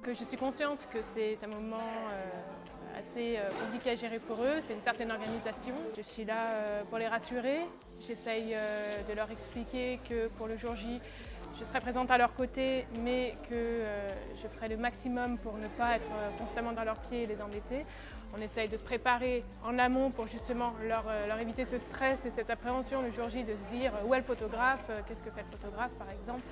Je suis consciente que c'est un moment assez compliqué à gérer pour eux, c'est une certaine organisation. Je suis là pour les rassurer, j'essaye de leur expliquer que pour le jour J, je serai présente à leur côté, mais que je ferai le maximum pour ne pas être constamment dans leurs pieds et les embêter. On essaye de se préparer en amont pour justement leur éviter ce stress et cette appréhension le jour J de se dire où est le photographe, qu'est-ce que fait le photographe par exemple.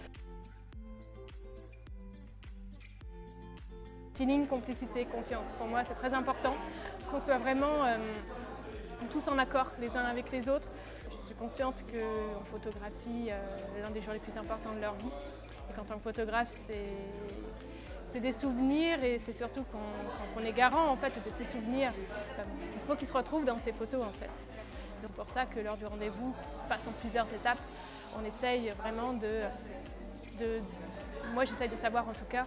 Feeling, complicité, confiance. Pour moi, c'est très important qu'on soit vraiment tous en accord les uns avec les autres. Je suis consciente qu'en photographie, l'un des jours les plus importants de leur vie. Et qu'en tant que photographe, c'est des souvenirs et c'est surtout quand on est garant en fait, de ces souvenirs. Il faut qu'ils se retrouvent dans ces photos en fait. Donc pour ça que lors du rendez-vous, qui se passe en plusieurs étapes, on essaye vraiment moi j'essaye de savoir en tout cas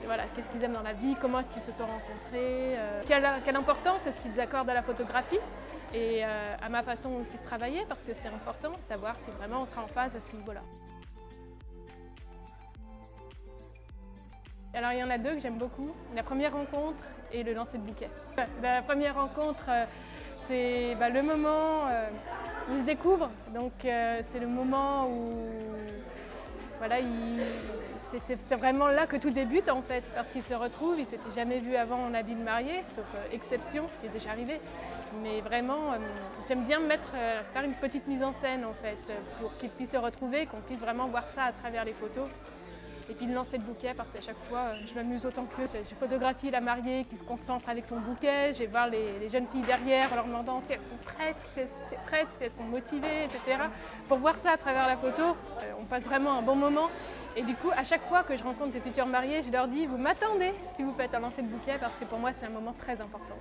voilà, qu'est-ce qu'ils aiment dans la vie, comment est-ce qu'ils se sont rencontrés, quelle importance est-ce qu'ils accordent à la photographie et à ma façon aussi de travailler parce que c'est important de savoir si vraiment on sera en phase à ce niveau-là. Alors il y en a deux que j'aime beaucoup, la première rencontre et le lancer de bouquet. La première rencontre, c'est le moment où ils se découvrent, donc c'est le moment où voilà, c'est vraiment là que tout débute en fait, parce qu'ils se retrouvent, ils ne s'étaient jamais vus avant en habit de mariée, sauf exception, ce qui est déjà arrivé. Mais vraiment, j'aime bien faire une petite mise en scène en fait, pour qu'ils puissent se retrouver, qu'on puisse vraiment voir ça à travers les photos. Et puis le lancer de bouquet, parce qu'à chaque fois, je m'amuse autant que je photographie la mariée qui se concentre avec son bouquet, je vais voir les jeunes filles derrière en leur demandant si elles sont prêtes, si elles sont motivées, etc. Pour voir ça à travers la photo, on passe vraiment un bon moment. Et du coup, à chaque fois que je rencontre des futurs mariés, je leur dis « vous m'attendez si vous faites un lancer de bouquet » parce que pour moi, c'est un moment très important.